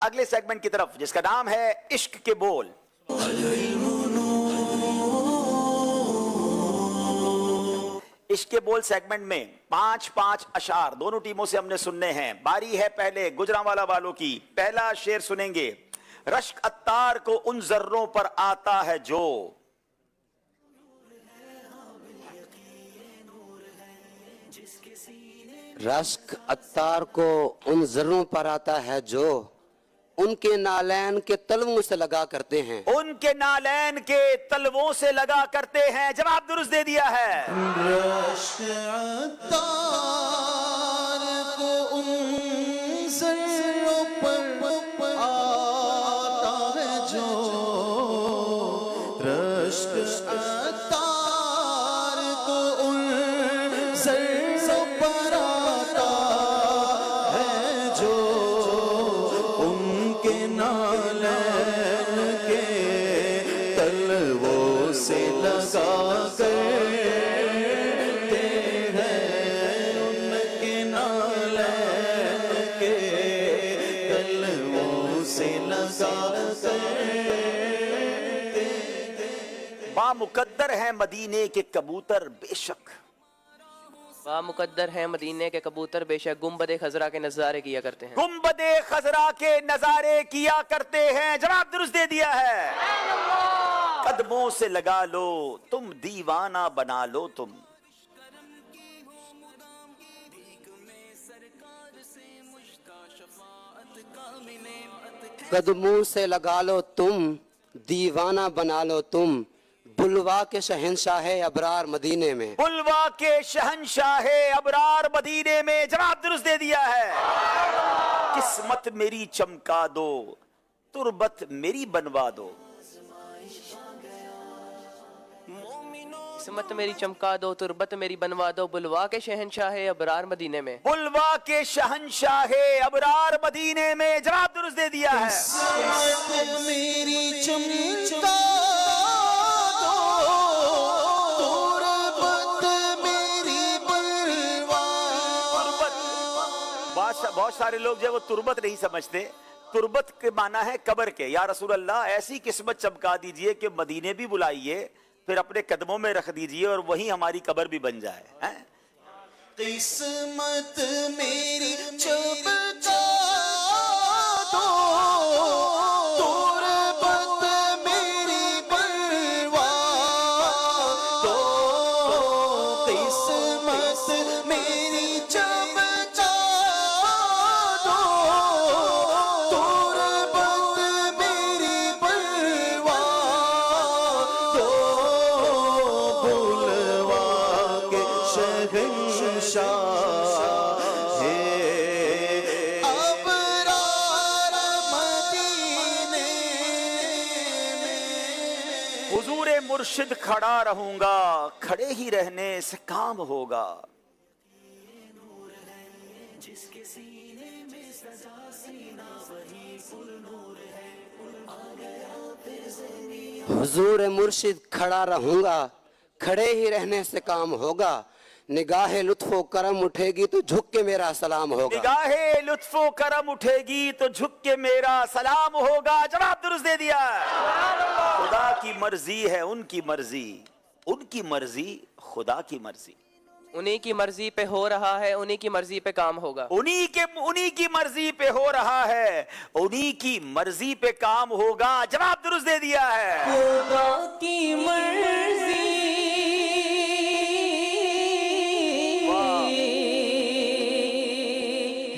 اگلے سیگمنٹ کی طرف جس کا نام ہے عشق کے بول. عشق کے بول سیگمنٹ میں 5 اشعار دونوں ٹیموں سے ہم نے سننے ہیں. باری ہے پہلے گجرانوالا والوں کی. پہلا شعر سنیں گے. رشک عطار کو ان ذروں پر آتا ہے جو رشک عطار کو ان ذروں پر آتا ہے جو ان کے نالین کے تلووں سے لگا کرتے ہیں. ان کے نالین کے تلووں سے لگا کرتے ہیں. جواب درست دے دیا ہے. رشک عطار کو ان ذروں پر آتا ہے جو رشک عطار کو ان ذروں پر آتا ہے جو ان کے نالین کے تلووں سے لگا کرتے ہیں. ان کے نالین کے تلووں سے لگا کرتے ہیں. بامقدر ہے مدینے کے کبوتر بے شک. مقدر ہے مدینے کے کبوتر بے شک گنبد خضرا کے نظارے کیا کرتے ہیں. گنبد خضرا کے نظارے کیا کرتے ہیں. جواب درست دے دیا ہے. قدموں سے لگا لو تم دیوانہ بنا لو تم. قدموں سے لگا لو تم دیوانہ بنا لو تم بلوا کے شہنشاہ ابرار مدینے میں. بلوا کے شہنشاہ ابرار مدینے میں. جواب درست دے دیا ہے. قسمت میری چمکا دو تربت میری بنوا دو. قسمت میری چمکا دو تربت میری بنوا دو بلوا کے شہنشاہ ابرار مدینے میں. بلوا کے شہنشاہ ابرار مدینے میں. جواب درست دے دیا ہے. قسمت میری چمکا دو تربت میری بنوا. بہت سارے لوگ جو ہے وہ تربت نہیں سمجھتے. تربت کے معنی ہے قبر کے. یا رسول اللہ ایسی قسمت چمکا دیجئے کہ مدینے بھی بلائیے پھر اپنے قدموں میں رکھ دیجئے اور وہیں ہماری قبر بھی بن جائے. قسمت میری چمکا دو تربت میری بنوا دو. قسمت میری چمکا دو تربت میری بنوا دو. بلوا کے شہنشاہ ابرار مدینے میں. حضور مرشد کھڑا رہوں گا کھڑے ہی رہنے سے کام ہوگا. حضور مرشد کھڑا رہوں گا کھڑے ہی رہنے سے کام ہوگا. نگاہ لطف و کرم اٹھے گی تو جھک کے میرا سلام ہوگا. نگاہ لطف و کرم اٹھے گی تو جھک کے میرا سلام ہوگا. جواب درست دے دیا. خدا کی مرضی ہے ان کی مرضی ان کی مرضی خدا کی مرضی. انہی کی مرضی پہ ہو رہا ہے انہی کی مرضی پہ کام ہوگا. انہی کی مرضی پہ ہو رہا ہے انہی کی مرضی پہ کام ہوگا. جواب درست دے دیا ہے. خدا کی مرضی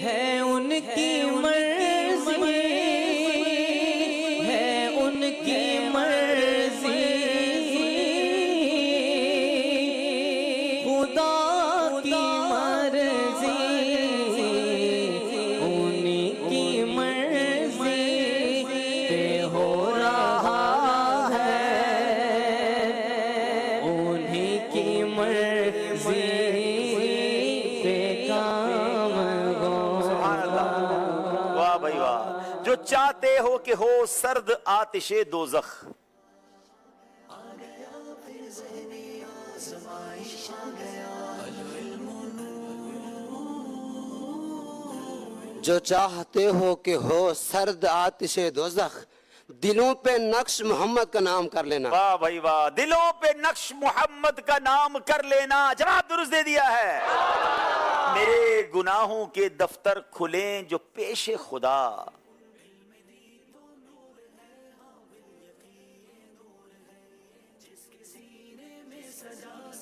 ہے ان کی مرضی ہے ان کی مرضی. خدا کی مرضی انہی کی مرضی پہ ہو رہا ہے انہی کی مرضی پہ کام ہوگا. واہ بھائی واہ. جو چاہتے ہو کہ ہو سرد آتش دوزخ. जो चाहते हो कि हो सर्द आतिश दोज़ख, दिलों पे नक्श मोहम्मद का नाम कर लेना। वाह भाई वाह, दिलों पे नक्श मोहम्मद का नाम कर लेना, जवाब दुरुस्त दे दिया है। मेरे गुनाहों के दफ्तर खुलें जो पेशे खुदा,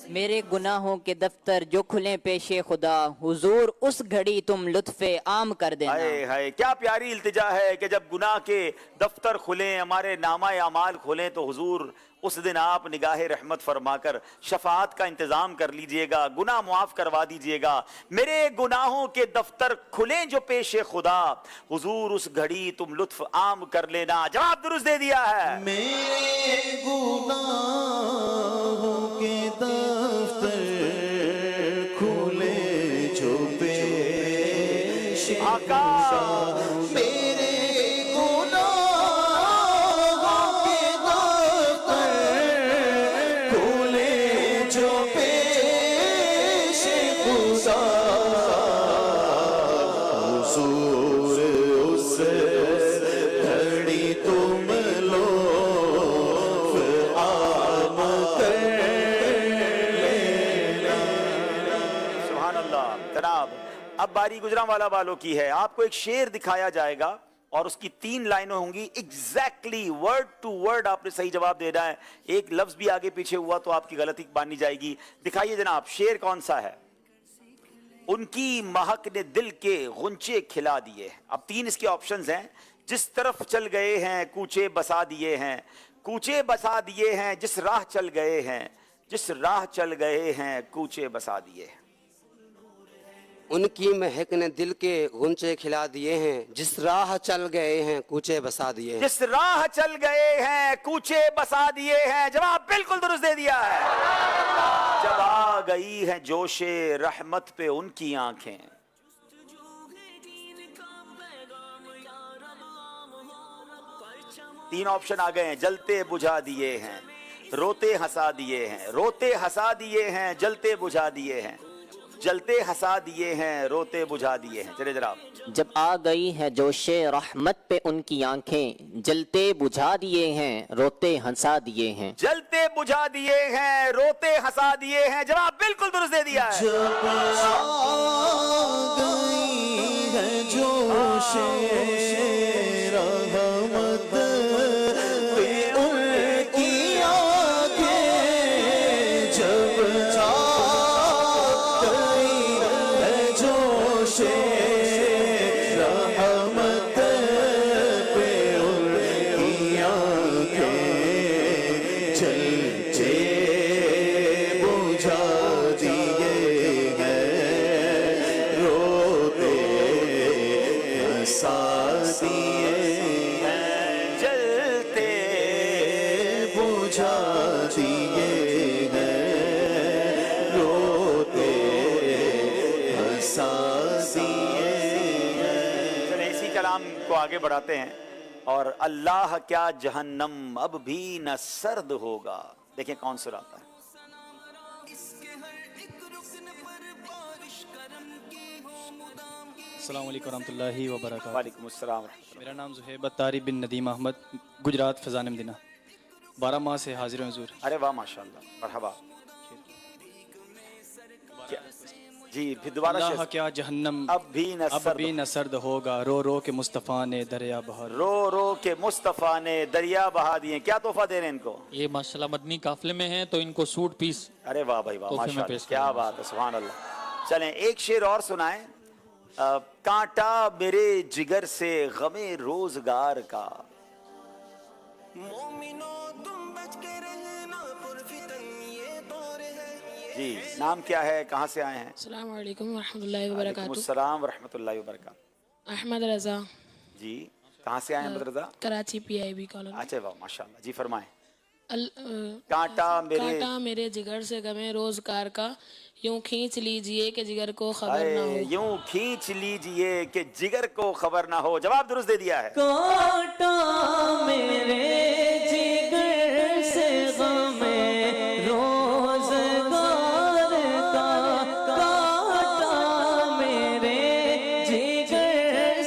मेरे गुनाहों के दफ्तर जो खुले पेशे खुदा, हुजूर उस घड़ी तुम लुत्फे आम कर देना। हाय हाय, क्या प्यारी इल्तिजा है कि जब गुनाह के दफ्तर खुलें, हमारे नामा अमाल खुलें, तो हुजूर उस दिन आप निगाह रहमत फरमाकर शफाअत का इंतजाम कर लीजिएगा, गुनाह मुआफ करवा दीजिएगा। मेरे गुनाहों के दफ्तर खुलें जो पेशे खुदा, हुजूर उस घड़ी तुम लुत्फ आम कर लेना, जवाब दुरुस्त दे दिया है। मेरे गुनाहों के दफ्तर खुले जो पेश आका मेरे गुनाहों के दफ्तर खुले जो पेश खुदा, हुजूर उस घड़ी तुम लो आम कर सुभान अल्लाह। जनाब, अब बारी गुजरांवाला वालों की है। आपको एक शेर दिखाया जाएगा और उसकी 3 लाइनें होंगी, एग्जैक्टली वर्ड टू वर्ड आपने सही जवाब देना है। एक लफ्ज भी आगे पीछे हुआ तो आपकी गलती मानी जाएगी। दिखाइए जनाब, शेर कौन सा है? उनकी महक ने दिल के गुंचे खिला दिए। अब 3 इसके ऑप्शंस हैं। जिस तरफ चल गए हैं कूचे बसा दिए हैं, कूचे बसा दिए हैं, जिस राह चल गए हैं, जिस राह चल गए हैं कूचे बसा दिए हैं। उनकी महक ने दिल के गुंचे खिला दिए हैं, जिस राह चल गए हैं कूचे बसा दिए हैं। जिस राह चल गए हैं कूचे बसा दिए हैं, जवाब बिल्कुल दुरुस्त दे दिया है। जब आ गई है जोशे रहमत पे उनकी आंखें, तीन ऑप्शन आ गए हैं। जलते बुझा दिए हैं, रोते हंसा दिए हैं, रोते हंसा दिए हैं, जलते बुझा दिए हैं, जलते हंसा दिए हैं, रोते बुझा दिए हैं। चले जनाब, जब आ गई है जोशे रहमत पे उनकी आंखें, जलते बुझा दिए हैं, रोते हंसा दिए हैं। जलते बुझा दिए हैं, रोते हंसा दिए हैं, जवाब बिल्कुल दुरुस्त दे दिया है। जब आ गई है जोशे रहमत पे उनकी आंखें, जब आ गई है जोशे रहमत पे उनकी आंखें, जलते बुझा दिए हैं, रोते हंसा दिए हैं, जलते बुझा दिए हैं, रोते हंसा दिए हैं। चले इसी कलाम को आगे बढ़ाते हैं। और अल्लाह क्या जहन्नम अब भी न सर्द होगा। देखें कौन सुनाता है। अस्सलाम वालेकुम रहमतुल्लाहि व बरकातहू। वालेकुम अस्सलाम। मेरा नाम ज़ुहैब अत्तारी बिन नदीम अहमद, गुजरात फैज़ान मदीना। 12 माह से हाजिर हूँ हुज़ूर। अरे वाह माशाल्लाह, मरहबा। क्या- जी फिर दोबारा अल्लाह शेर। क्या जहन्नम अब भी न अब सर्द भी न सर्द होगा, रो रो के मुस्तफ़ा ने दरिया बहा। रो रो के मुस्तफ़ा ने दरिया बहा दिए। क्या तोहफा दे रहे हैं इनको? ये माशाल्लाह मदनी काफले में हैं तो इनको सूट पीस अरे वाह भाई वाह, तोहफे में माशाल्लाह, पेश क्या करेंगे। बात है, सुभान अल्लाह। चलें एक शेर और सुनाएं। कांटा मेरे जिगर से गमे रोजगार का। जी नाम क्या है, कहाँ से आए हैं? अस्सलाम वालेकुम वरहमतुल्लाहि वबरकातुहू। अस्सलाम वरहमतुल्लाहि वबरकातुहू। अहमद रज़ा, जी कहाँ से आए हैं अहमद रज़ा? Karachi PIB colony. अच्छा वाह माशाल्लाह, जी फरमाएं। कांटा मेरे जिगर से गमे रोजगार का, यूं खींच लीजिए कि जिगर को खबर ना हो। यूं खींच लीजिए कि जिगर को खबर ना हो। जवाब दुरुस्त दे दिया है। कांटा मेरे जिगर से गमे रोज़गार का, कांटा मेरे जिगर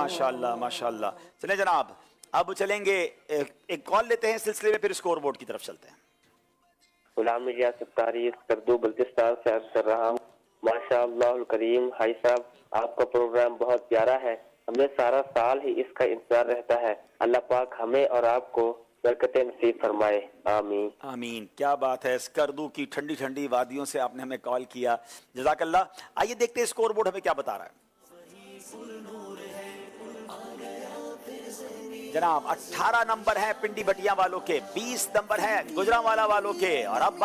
माशाल्लाह माशाल्लाह। चलें जनाब, अब चलेंगे एक कॉल लेते हैं, सिलसिले में फिर स्कोर बोर्ड की तरफ चलते हैं। गुलाम मिर्जा सत्तारी करदू बल्तिस्तान से अर्ज कर रहा हूँ। माशाअल्लाह करीम हाई साहब, आपका प्रोग्राम बहुत प्यारा है, हमें सारा साल ही इसका इंतजार रहता है। अल्लाह पाक हमें और आपको बरकत नसीब फरमाए, आमीन आमीन। क्या बात है, स्कर्दू की ठंडी ठंडी वादियों से आपने हमें कॉल किया, जज़ाकल्लाह। आइए देखते हैं स्कोर बोर्ड हमें क्या बता रहा है। जनाब 18 नंबर है पिंडी बटिया वालों के, 20 नंबर है गुजरांवाला वालों के, और अब